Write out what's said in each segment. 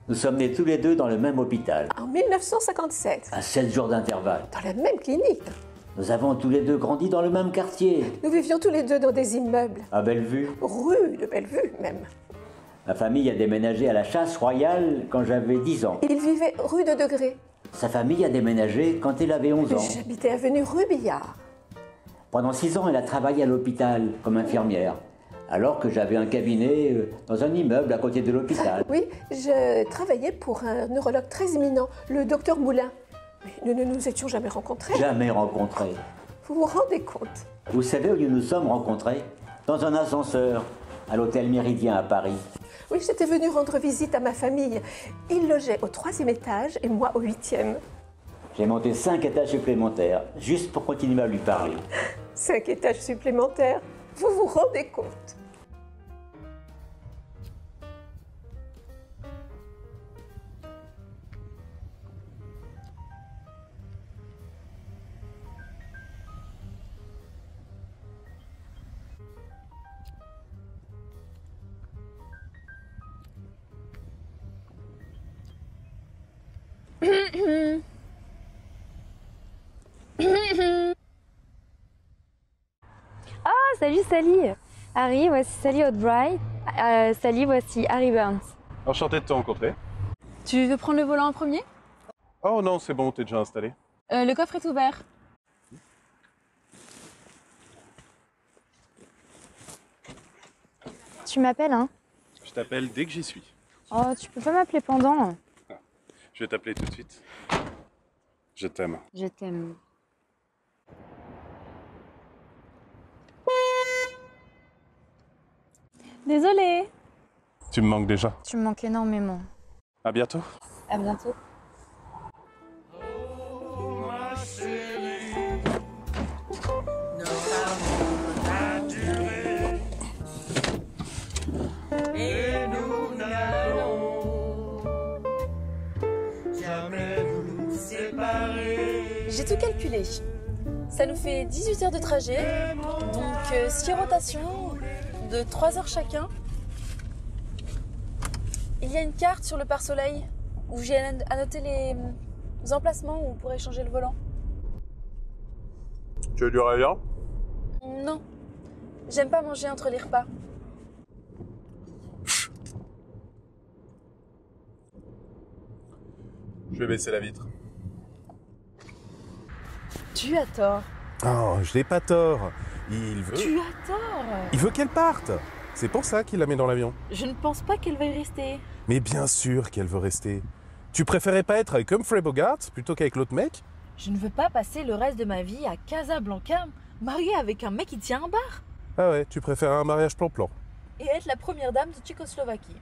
Nous sommes nés tous les deux dans le même hôpital, En 1957, à 7 jours d'intervalle. dans la même clinique. Nous avons tous les deux grandi dans le même quartier, Nous vivions tous les deux dans des immeubles, à Bellevue. rue de Bellevue même. Ma famille a déménagé à la Chasse Royale quand j'avais 10 ans. Il vivait rue de Degré. Sa famille a déménagé quand il avait 11 ans. J'habitais avenue Rubillard. Pendant 6 ans, elle a travaillé à l'hôpital comme infirmière, alors que j'avais un cabinet dans un immeuble à côté de l'hôpital. Oui, je travaillais pour un neurologue très éminent, le docteur Moulin. Mais nous ne nous étions jamais rencontrés. Jamais rencontré. Vous vous rendez compte? Vous savez où nous nous sommes rencontrés? Dans un ascenseur, à l'hôtel Méridien à Paris. Oui, j'étais venue rendre visite à ma famille. Il logeait au 3e étage et moi au 8e. J'ai monté 5 étages supplémentaires, juste pour continuer à lui parler. 5 étages supplémentaires. Vous vous rendez compte? Ah, salut Sally. Harry, voici Sally O'Bright. Sally, voici Harry Burns. Enchanté de te rencontrer. Tu veux prendre le volant en premier? Oh non, c'est bon, t'es déjà installé. Le coffre est ouvert. Tu m'appelles, hein? Je t'appelle dès que j'y suis. Oh, tu peux pas m'appeler pendant. Je vais t'appeler tout de suite. Je t'aime. Je t'aime. Désolée. Tu me manques déjà. Tu me manques énormément. À bientôt. À bientôt. J'ai tout calculé. Ça nous fait 18 heures de trajet, donc 6 rotations de 3 heures chacun. Il y a une carte sur le pare-soleil où j'ai annoté les emplacements où on pourrait changer le volant. Tu veux du rayon? Non, j'aime pas manger entre les repas. Je vais baisser la vitre. Tu as tort. Oh, je n'ai pas tort. Il veut... Tu as tort. Il veut qu'elle parte. C'est pour ça qu'il la met dans l'avion. Je ne pense pas qu'elle va y rester. Mais bien sûr qu'elle veut rester. Tu préférais pas être avec Humphrey Bogart plutôt qu'avec l'autre mec? Je ne veux pas passer le reste de ma vie à Casablanca, mariée avec un mec qui tient un bar. Ah ouais, tu préfères un mariage plan-plan. Et être la première dame de Tchécoslovaquie.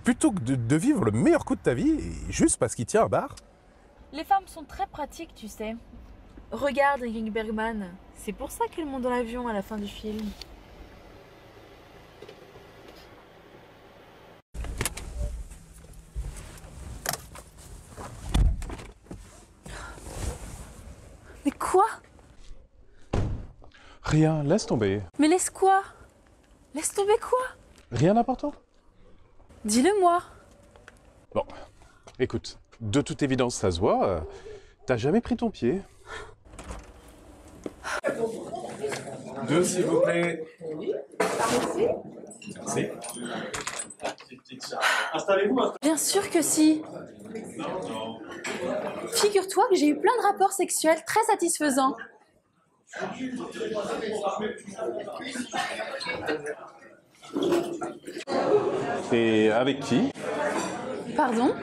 Plutôt que de vivre le meilleur coup de ta vie, juste parce qu'il tient un bar. Les femmes sont très pratiques, tu sais. Regarde Ingrid Bergman, c'est pour ça qu'elle monte dans l'avion à la fin du film. Mais quoi? Rien, laisse tomber. Mais laisse quoi? Laisse tomber quoi? Rien d'important. Dis-le-moi. Bon, écoute, de toute évidence, ça se voit. T'as jamais pris ton pied. 2, s'il vous plaît. Merci. Installez-vous. Bien sûr que si. Figure-toi que j'ai eu plein de rapports sexuels très satisfaisants. Et avec qui? Pardon?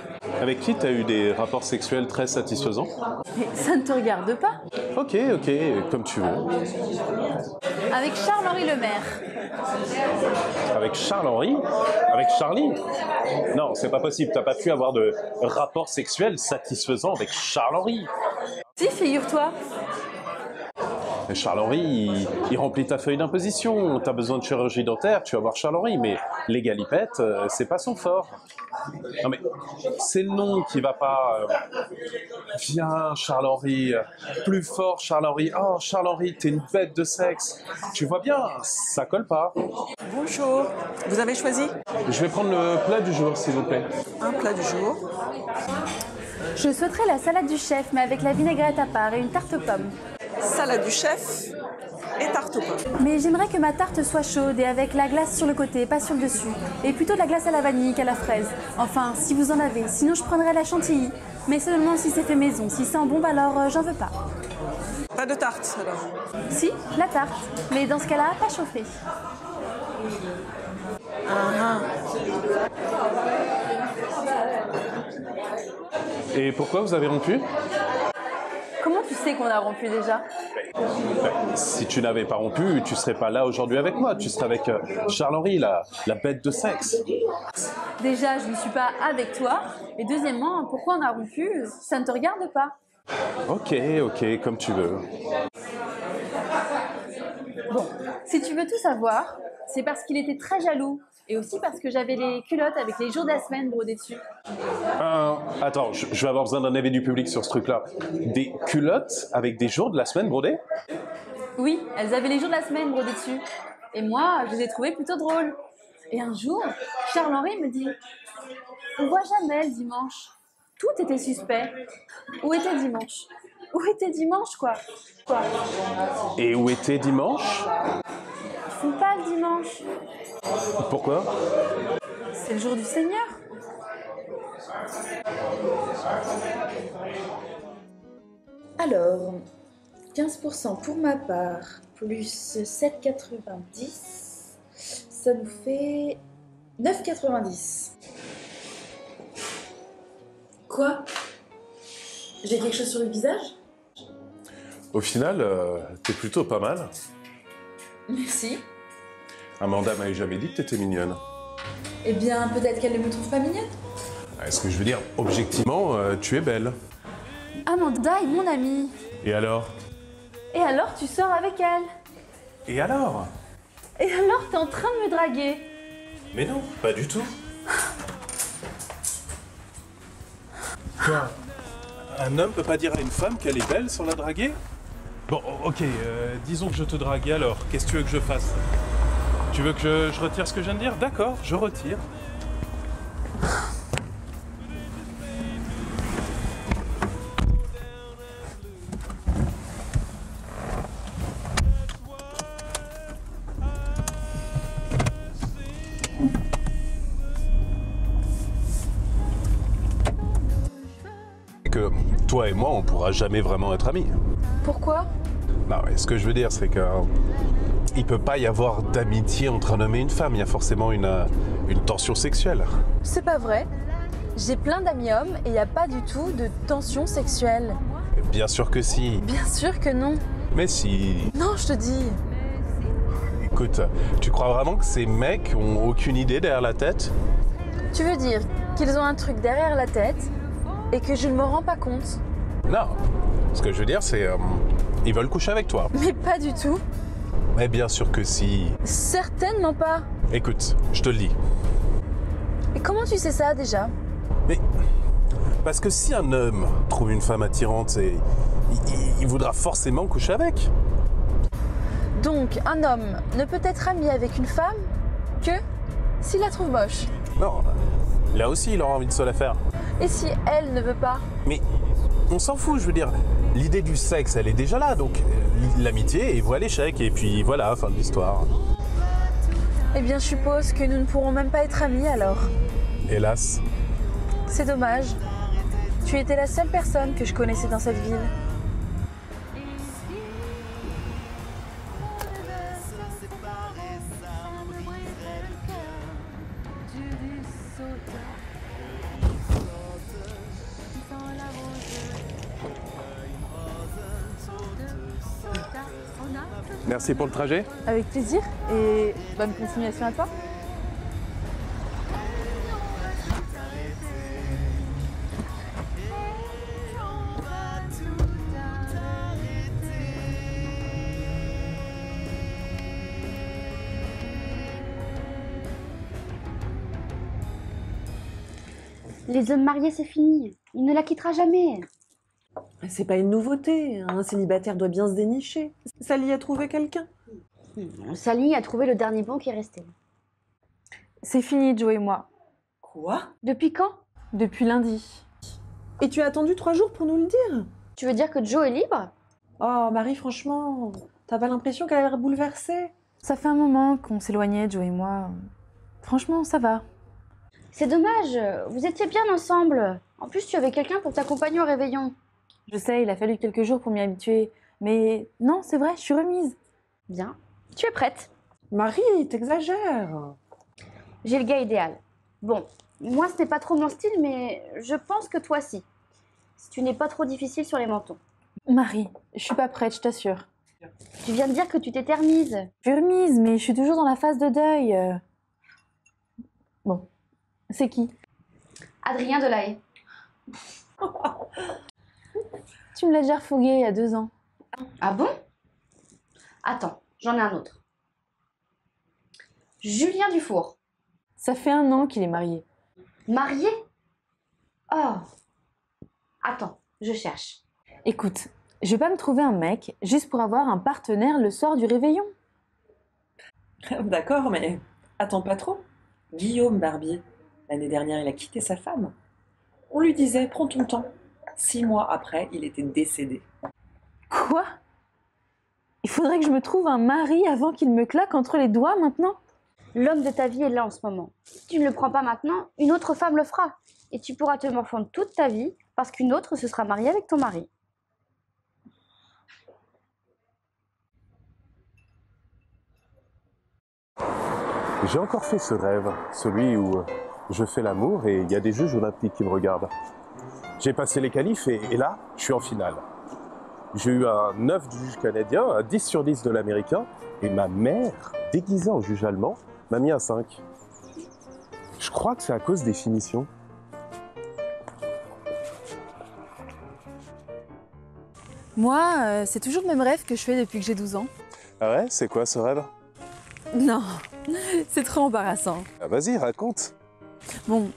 Avec qui t'as eu des rapports sexuels très satisfaisants? Mais ça ne te regarde pas. Ok, comme tu veux. Avec Charles-Henri Lemaire. Avec Charles-Henri? Avec Charlie? Non, c'est pas possible, t'as pas pu avoir de rapports sexuels satisfaisants avec Charles-Henri. Si, figure-toi. Charles-Henri, il remplit ta feuille d'imposition. Tu as besoin de chirurgie dentaire, tu vas voir Charles-Henri. Mais les galipettes, c'est pas son fort. Non mais, c'est le nom qui va pas. Viens, Charles-Henri, plus fort, Charles-Henri. Oh, Charles-Henri, t'es une bête de sexe. Tu vois bien, ça colle pas. Bonjour, vous avez choisi? Je vais prendre le plat du jour, s'il vous plaît. Un plat du jour. Je souhaiterais la salade du chef, mais avec la vinaigrette à part et une tarte aux pommes. Salade du chef et tarte aux pommes. Mais j'aimerais que ma tarte soit chaude et avec la glace sur le côté, pas sur le dessus. Et plutôt de la glace à la vanille qu'à la fraise. Enfin, si vous en avez. Sinon, je prendrais la chantilly. Mais seulement si c'est fait maison. Si c'est en bombe, alors j'en veux pas. Pas de tarte alors? Si, la tarte. Mais dans ce cas-là, pas chauffée. Et pourquoi vous avez rompu? Comment tu sais qu'on a rompu déjà? Si tu n'avais pas rompu, tu serais pas là aujourd'hui avec moi. Tu serais avec Charles-Henri, la bête de sexe. Déjà, je ne suis pas avec toi. Et deuxièmement, pourquoi on a rompu? Ça ne te regarde pas. Ok, comme tu veux. Bon, si tu veux tout savoir, c'est parce qu'il était très jaloux. Et aussi parce que j'avais les culottes avec les jours de la semaine brodés dessus. Attends, je vais avoir besoin d'un avis du public sur ce truc-là. Des culottes avec des jours de la semaine brodés? Oui, elles avaient les jours de la semaine brodés dessus. Et moi, je les ai trouvées plutôt drôles. Et un jour, Charles-Henri me dit « On voit jamais le dimanche. » Tout était suspect. Où était dimanche? Où était dimanche, quoi? Et où était dimanche? Ils font pas le dimanche. Pourquoi? C'est le jour du Seigneur. Alors, 15% pour ma part, plus 7,90, ça nous fait 9,90. Quoi? J'ai quelque chose sur le visage? Au final, t'es plutôt pas mal. Merci. Amanda m'avait jamais dit que t'étais mignonne. Eh bien, peut-être qu'elle ne me trouve pas mignonne. Est-ce que je veux dire, objectivement, tu es belle. Amanda est mon amie. Et alors? Et alors, tu sors avec elle. Et alors? Et alors, t'es en train de me draguer. Mais non, pas du tout. Quoi? Un homme peut pas dire à une femme qu'elle est belle sans la draguer? Bon, ok, disons que je te drague, et alors, qu'est-ce que tu veux que je fasse? Tu veux que je retire ce que je viens de dire? D'accord, je retire. Que toi et moi, on pourra jamais vraiment être amis. Pourquoi? Non, mais ce que je veux dire, c'est que il peut pas y avoir d'amitié entre un homme et une femme. Il y a forcément une tension sexuelle. C'est pas vrai. J'ai plein d'amis hommes et il n'y a pas du tout de tension sexuelle. Bien sûr que si. Bien sûr que non. Mais si. Non, je te dis. Écoute, tu crois vraiment que ces mecs ont aucune idée derrière la tête? Tu veux dire qu'ils ont un truc derrière la tête et que je ne me rends pas compte? Non. Ce que je veux dire, c'est ils veulent coucher avec toi. Mais pas du tout. Mais bien sûr que si. Certainement pas. Écoute, je te le dis. Et comment tu sais ça déjà? Mais parce que si un homme trouve une femme attirante, il voudra forcément coucher avec. Donc un homme ne peut être ami avec une femme que s'il la trouve moche. Non, là aussi il aura envie de se la faire. Et si elle ne veut pas? Mais on s'en fout, je veux dire. L'idée du sexe, elle est déjà là, donc l'amitié, et voit l'échec, et puis voilà, fin de l'histoire. Eh bien, je suppose que nous ne pourrons même pas être amis alors. Hélas. C'est dommage. Tu étais la seule personne que je connaissais dans cette ville. Merci pour le trajet. Avec plaisir et bonne continuation à toi. Les hommes mariés, c'est fini. Il ne la quittera jamais. C'est pas une nouveauté, un célibataire doit bien se dénicher. Sally a trouvé quelqu'un. Sally a trouvé le dernier bon qui est resté. C'est fini, Joe et moi. Quoi? Depuis quand? Depuis lundi. Et tu as attendu 3 jours pour nous le dire? Tu veux dire que Joe est libre? Oh, Marie, franchement, t'as pas l'impression qu'elle a l'air bouleversée? Ça fait un moment qu'on s'éloignait, Joe et moi. Franchement, ça va. C'est dommage, vous étiez bien ensemble. En plus, tu avais quelqu'un pour t'accompagner au réveillon. Je sais, il a fallu quelques jours pour m'y habituer. Mais non, c'est vrai, je suis remise. Bien. Tu es prête? Marie, t'exagères. J'ai le gars idéal. Bon, moi, ce n'est pas trop mon style, mais je pense que toi, si. Si tu n'es pas trop difficile sur les mentons. Marie, je suis pas prête, je t'assure. Tu viens de dire que tu t'étais remise. Je suis remise, mais je suis toujours dans la phase de deuil. Bon, c'est qui? Adrien Delahaye. Tu me l'as déjà refourgué il y a 2 ans. Ah bon? Attends, j'en ai un autre. Julien Dufour. Ça fait 1 an qu'il est marié. Marié? Oh. Attends, je cherche. Écoute, je vais pas me trouver un mec juste pour avoir un partenaire le soir du réveillon. D'accord, mais attends pas trop. Guillaume Barbier, l'année dernière, il a quitté sa femme. On lui disait, prends ton temps. 6 mois après, il était décédé. Quoi? Il faudrait que je me trouve un mari avant qu'il me claque entre les doigts maintenant? L'homme de ta vie est là en ce moment. Si tu ne le prends pas maintenant, une autre femme le fera. Et tu pourras te morfondre toute ta vie parce qu'une autre se sera mariée avec ton mari. J'ai encore fait ce rêve, celui où je fais l'amour et il y a des juges olympiques qui me regardent. J'ai passé les qualifs et là, je suis en finale. J'ai eu un 9 du juge canadien, un 10 sur 10 de l'américain et ma mère, déguisée en juge allemand, m'a mis un 5. Je crois que c'est à cause des finitions. Moi, c'est toujours le même rêve que je fais depuis que j'ai 12 ans. Ah ouais, c'est quoi ce rêve? Non, c'est trop embarrassant. Ah vas-y, raconte. Bon,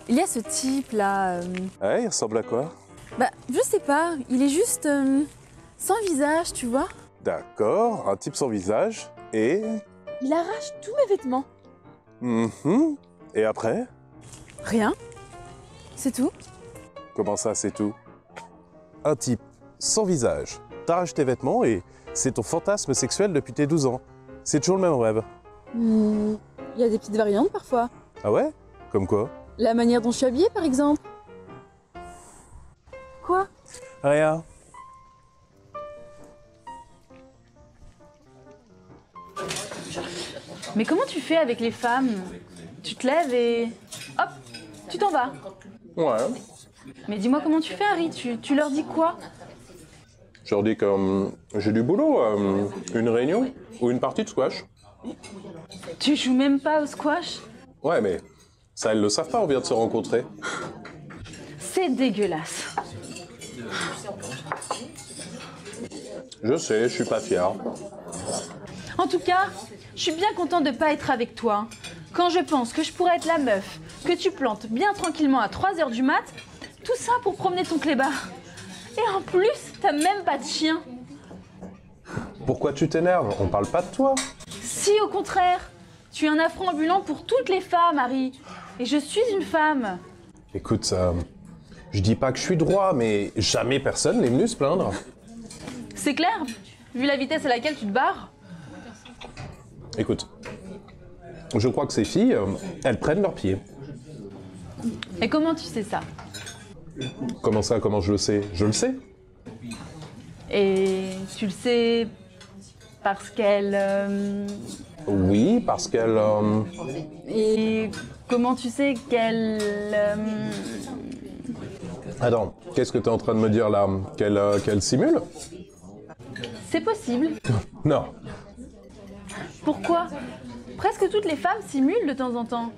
il y a ce type là. Ouais, il ressemble à quoi? Bah, je sais pas, il est juste sans visage, tu vois. D'accord, un type sans visage et... Il arrache tous mes vêtements. Et après? Rien. C'est tout. Comment ça, c'est tout? Un type sans visage, t'arraches tes vêtements et c'est ton fantasme sexuel depuis tes 12 ans. C'est toujours le même rêve. Il y a des petites variantes parfois. Ah ouais? Comme quoi? La manière dont je suis habillée, par exemple. Quoi? Rien. Mais comment tu fais avec les femmes? Tu te lèves et... hop, tu t'en vas. Ouais. Mais dis-moi comment tu fais, Harry, tu leur dis quoi? Je leur dis que j'ai du boulot, une réunion ou une partie de squash. Tu joues même pas au squash? Ouais, mais ça, elles le savent pas, on vient de se rencontrer. C'est dégueulasse. Je sais, je suis pas fier. En tout cas, je suis bien contente de pas être avec toi. Quand je pense que je pourrais être la meuf que tu plantes bien tranquillement à 3h du mat, tout ça pour promener ton clébard. Et en plus, t'as même pas de chien. Pourquoi tu t'énerves? On parle pas de toi. Si, au contraire. Tu es un affront ambulant pour toutes les femmes, Harry. Et je suis une femme. Écoute, je dis pas que je suis droit, mais jamais personne n'est venu se plaindre. C'est clair, vu la vitesse à laquelle tu te barres. Écoute, je crois que ces filles, elles prennent leurs pieds. Et comment tu sais ça? Comment ça, comment je le sais? Je le sais. Et tu le sais parce qu'elle... Oui, parce qu'elle... Et comment tu sais qu'elle... Attends, qu'est-ce que tu es en train de me dire là? Qu'elle simule? C'est possible. Non. Pourquoi? Presque toutes les femmes simulent de temps en temps.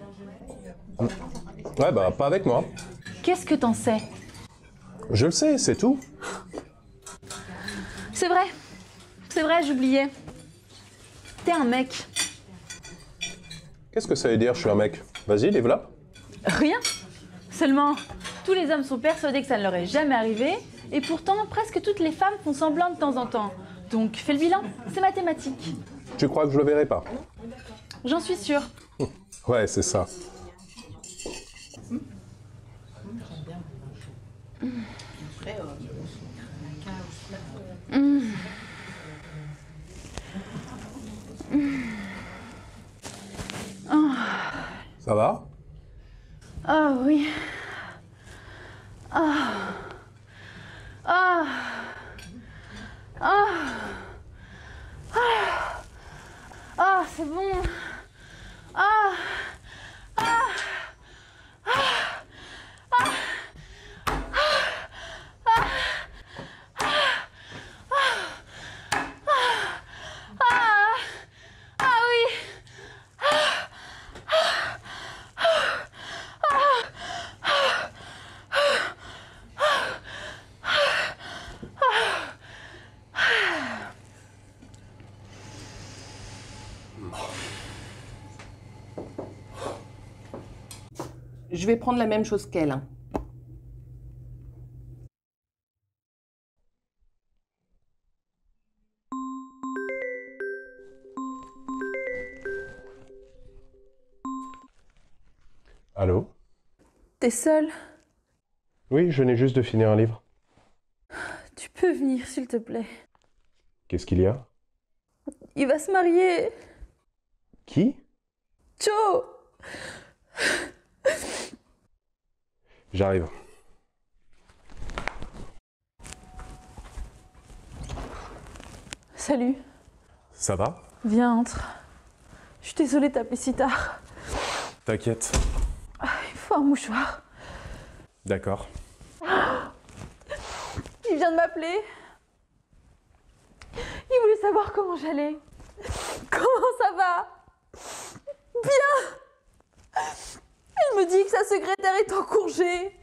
Ouais, bah pas avec moi. Qu'est-ce que t'en sais? Je le sais, c'est tout. C'est vrai, j'oubliais. T'es un mec. Qu'est-ce que ça veut dire, je suis un mec? Vas-y, développe. Rien. Seulement, tous les hommes sont persuadés que ça ne leur est jamais arrivé, et pourtant, presque toutes les femmes font semblant de temps en temps. Donc, fais le bilan, c'est mathématique. Tu crois que je le verrai pas? J'en suis sûre. Ouais, c'est ça. Ça va? Ah oui. Ah. Ah. Ah. Ah. Ah, c'est bon. Ah. Ah. Je vais prendre la même chose qu'elle. Allô? T'es seule? Oui, je venais juste de finir un livre. Tu peux venir, s'il te plaît. Qu'est-ce qu'il y a? Il va se marier. Qui? Joe! J'arrive. Salut. Ça va? Viens, entre. Je suis désolée de t'appeler si tard. T'inquiète. Il faut un mouchoir. D'accord. Il vient de m'appeler. Il voulait savoir comment j'allais. Comment ça va? Bien. Il me dit que sa secrétaire est en congé.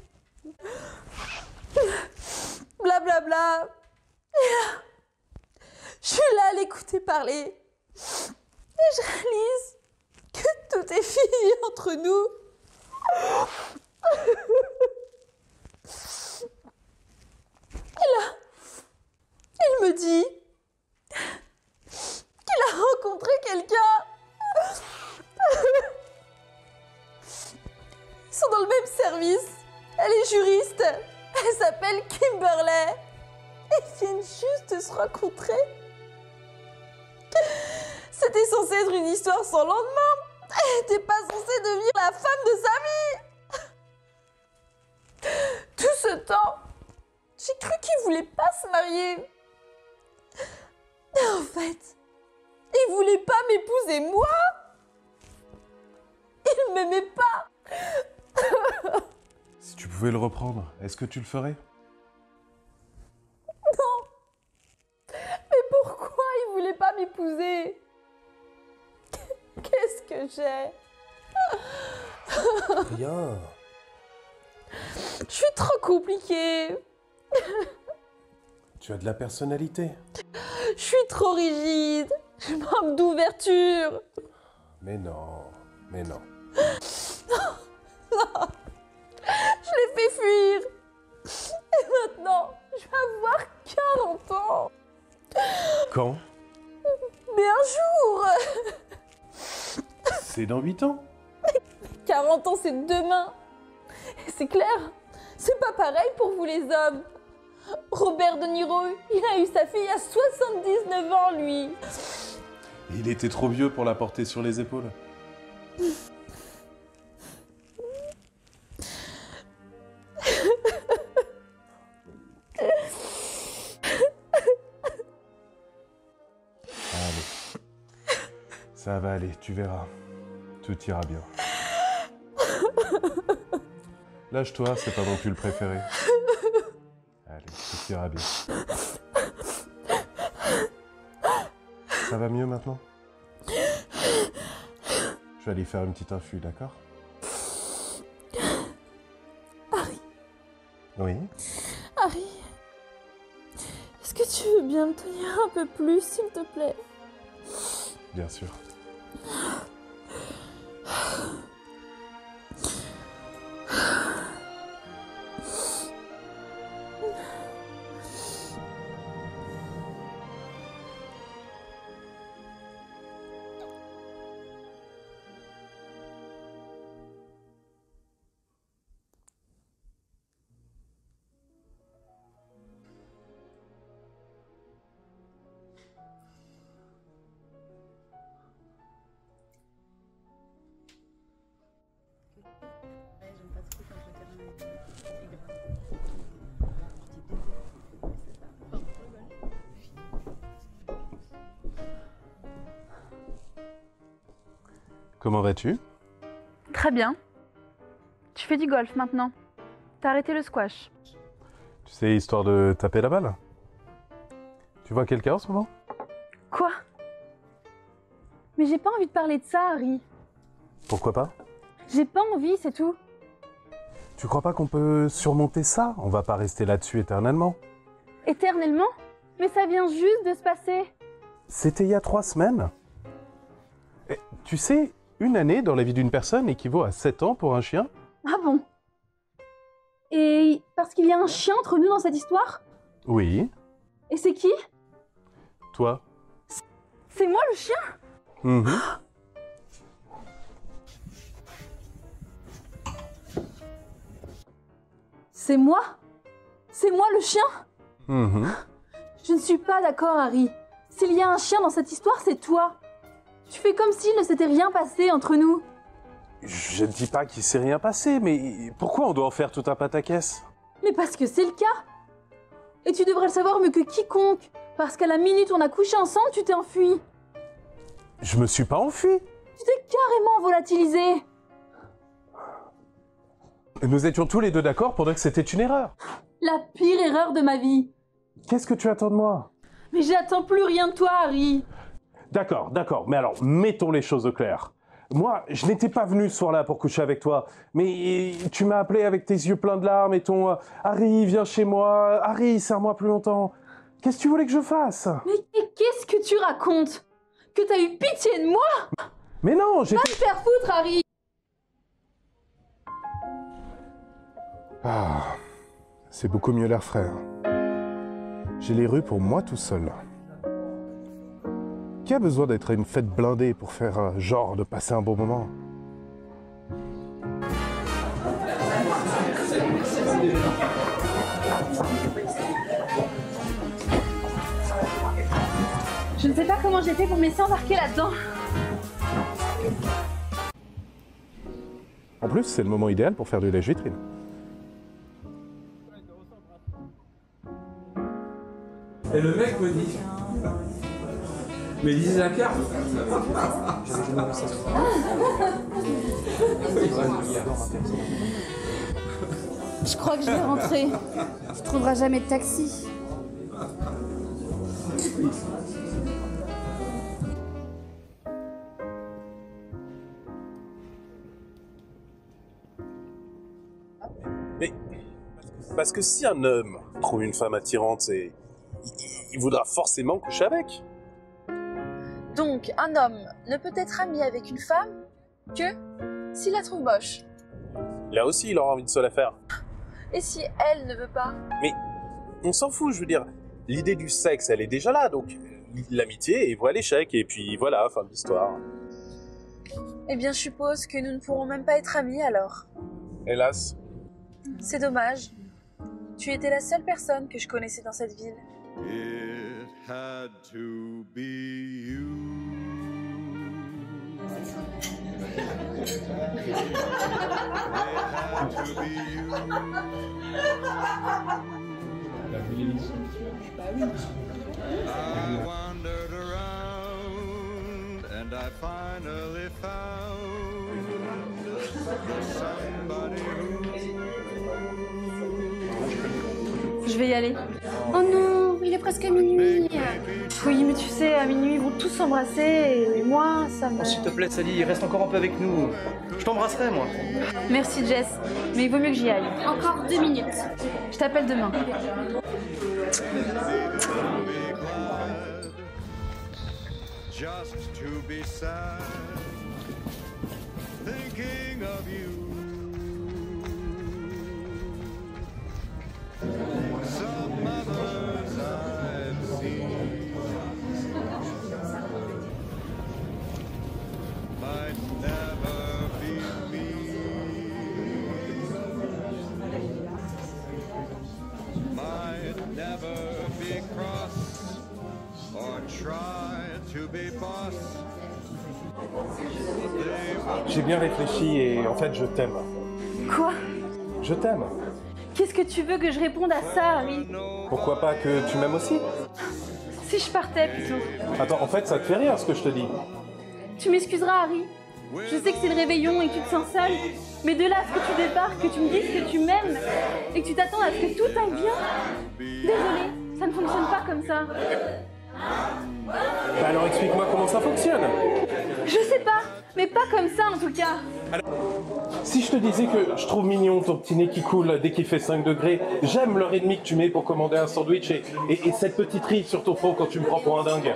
Blablabla. Bla bla. Et là, je suis là à l'écouter parler. Et je réalise que tout est fini entre nous. Et là, il me dit qu'il a rencontré quelqu'un. Ils sont dans le même service. Elle est juriste. Elle s'appelle Kimberley. Ils viennent juste de se rencontrer. C'était censé être une histoire sans lendemain. Elle n'était pas censée devenir la femme de sa vie. Tout ce temps, j'ai cru qu'il voulait pas se marier. Et en fait, il voulait pas m'épouser moi. Il m'aimait pas. Si tu pouvais le reprendre, est-ce que tu le ferais? Non. Mais pourquoi il voulait pas m'épouser? Qu'est-ce que j'ai? Rien. Je suis trop compliquée. Tu as de la personnalité. Je suis trop rigide. Je manque d'ouverture. Mais non, mais non. Non. Je l'ai fait fuir. Et maintenant, je vais avoir 40 ans. Quand? Mais un jour. C'est dans 8 ans. 40 ans, c'est demain. Et c'est clair, c'est pas pareil pour vous les hommes. Robert De Niro, il a eu sa fille à 79 ans, lui. Il était trop vieux pour la porter sur les épaules. Allez. Ça va aller, tu verras. Tout ira bien. Lâche-toi, c'est pas non plus le préféré. Allez, tout ira bien. Ça va mieux maintenant? Je vais aller faire une petite infu, d'accord? Harry, Oui? Harry, est-ce que tu veux bien me tenir un peu plus, s'il te plaît? Bien sûr. Comment vas-tu? Très bien. Tu fais du golf maintenant. T'as arrêté le squash. Tu sais, histoire de taper la balle. Tu vois quelqu'un en ce moment? Quoi? Mais j'ai pas envie de parler de ça, Harry. Pourquoi pas? J'ai pas envie, c'est tout. Tu crois pas qu'on peut surmonter ça? On va pas rester là-dessus éternellement. Éternellement? Mais ça vient juste de se passer. C'était il y a 3 semaines. Et, tu sais, une année dans la vie d'une personne équivaut à 7 ans pour un chien. Ah bon? Et parce qu'il y a un chien entre nous dans cette histoire? Oui. Et c'est qui? Toi. C'est moi le chien? Mhm. C'est moi? C'est moi le chien? Mhm. Je ne suis pas d'accord, Harry. S'il y a un chien dans cette histoire, c'est toi. Tu fais comme s'il ne s'était rien passé entre nous. Je ne dis pas qu'il s'est rien passé, mais pourquoi on doit en faire tout un pataquès? Mais parce que c'est le cas. Et tu devrais le savoir mieux que quiconque. Parce qu'à la minute où on a couché ensemble, tu t'es enfui. Je me suis pas enfui. Tu t'es carrément volatilisé. Nous étions tous les deux d'accord pour dire que c'était une erreur. La pire erreur de ma vie. Qu'est-ce que tu attends de moi? Mais j'attends plus rien de toi, Harry. D'accord, d'accord. Mais alors, mettons les choses au clair. Moi, je n'étais pas venu ce soir-là pour coucher avec toi. Mais tu m'as appelé avec tes yeux pleins de larmes et ton Harry, viens chez moi. Harry, serre-moi plus longtemps. Qu'est-ce que tu voulais que je fasse? Mais qu'est-ce que tu racontes? Que t'as eu pitié de moi? Mais non, j'ai... Va te faire foutre, Harry. Ah, c'est beaucoup mieux l'air frais. J'ai les rues pour moi tout seul. Qui a besoin d'être à une fête blindée pour faire genre de passer un bon moment? Je ne sais pas comment j'ai fait pour me laisser embarquer là-dedans. En plus, c'est le moment idéal pour faire du lèche-vitrine. Et le mec me dit, mais lisez la carte. Je crois que je vais rentrer. Tu trouveras jamais de taxi. Mais parce que si un homme trouve une femme attirante, il voudra forcément coucher avec. Donc, un homme ne peut être ami avec une femme que s'il la trouve moche. Là aussi, il aura envie de se la faire. Et si elle ne veut pas? Mais on s'en fout, je veux dire. L'idée du sexe, elle est déjà là, donc l'amitié, et voilà l'échec, et puis voilà, fin de l'histoire. Eh bien, je suppose que nous ne pourrons même pas être amis alors. Hélas. C'est dommage. Tu étais la seule personne que je connaissais dans cette ville. It had to be you. I wandered around and I finally found somebody Je vais y aller. Oh non, il est presque minuit. Oui, mais tu sais, à minuit, ils vont tous s'embrasser et moi, ça me... Oh, s'il te plaît, Sally, reste encore un peu avec nous. Je t'embrasserai, moi. Merci, Jess. Mais il vaut mieux que j'y aille. Encore 2 minutes. Je t'appelle demain. just to be sad, thinking of you. try to be boss. J'ai bien réfléchi et en fait, je t'aime. Quoi? Je t'aime. Qu'est-ce que tu veux que je réponde à ça, Harry? Pourquoi pas que tu m'aimes aussi? Si je partais, plutôt. Attends, en fait, ça te fait rire ce que je te dis. Tu m'excuseras, Harry. Je sais que c'est le réveillon et que tu te sens seul, mais de là à ce que tu débarques, que tu me dises que tu m'aimes et que tu t'attends à ce que tout aille bien. Désolée, ça ne fonctionne pas comme ça. Bah alors explique-moi comment ça fonctionne. Je sais pas, mais pas comme ça en tout cas. Si je te disais que je trouve mignon ton petit nez qui coule dès qu'il fait 5 degrés, j'aime l'heure et demie que tu mets pour commander un sandwich et cette petite ride sur ton front quand tu me prends pour un dingue.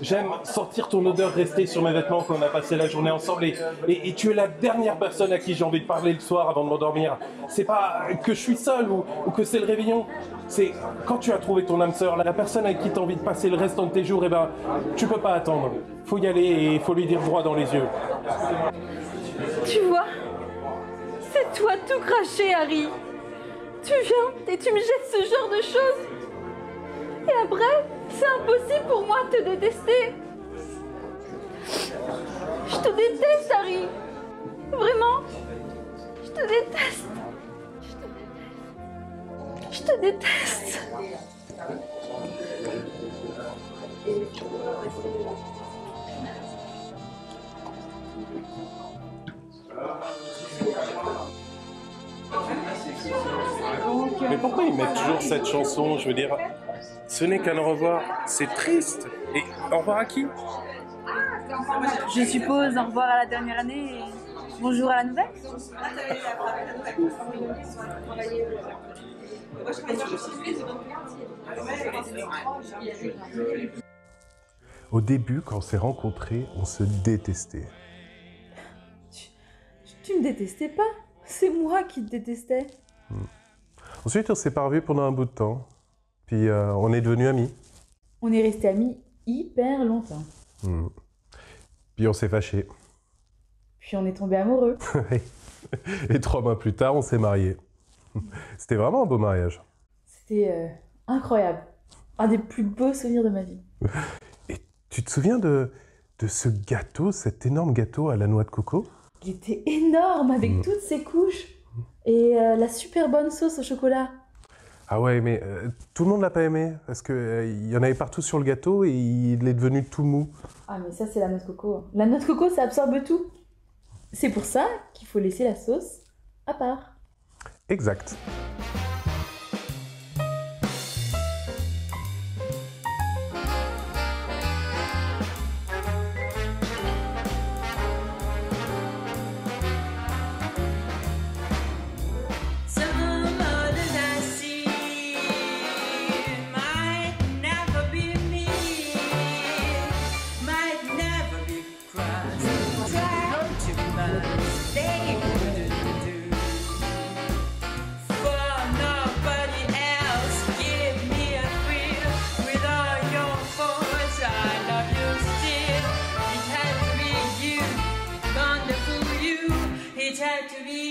J'aime sentir ton odeur rester sur mes vêtements quand on a passé la journée ensemble et tu es la dernière personne à qui j'ai envie de parler le soir avant de m'endormir. C'est pas que je suis seul ou que c'est le réveillon, c'est quand tu as trouvé ton âme sœur, la personne avec qui tu as envie de passer le restant de tes jours, et ben tu peux pas attendre. Faut y aller et il faut lui dire droit dans les yeux. Tu vois, c'est toi tout craché, Harry. Tu viens et tu me jettes ce genre de choses. Et après, c'est impossible pour moi de te détester. Je te déteste, Harry. Vraiment, je te déteste. Je te déteste. Mais pourquoi ils mettent toujours cette chanson? Je veux dire, ce n'est qu'un au revoir. C'est triste. Et au revoir à qui? Je suppose au revoir à la dernière année et bonjour à la nouvelle. Au début, quand on s'est rencontrés, on se détestait. Tu me détestais pas, c'est moi qui te détestais. Ensuite, on s'est pas revus pendant un bout de temps. Puis on est devenus amis. On est restés amis hyper longtemps. Puis on s'est fâchés. Puis on est tombés amoureux. Et 3 mois plus tard, on s'est mariés. C'était vraiment un beau mariage. C'était incroyable. Un des plus beaux souvenirs de ma vie. Et tu te souviens de ce gâteau, cet énorme gâteau à la noix de coco? Il était énorme avec toutes ses couches. Et la super bonne sauce au chocolat. Ah ouais, mais tout le monde l'a pas aimé, parce qu'il y en avait partout sur le gâteau et il est devenu tout mou. Ah mais ça c'est la noix de coco. La noix de coco ça absorbe tout. C'est pour ça qu'il faut laisser la sauce à part. Exact. It had to be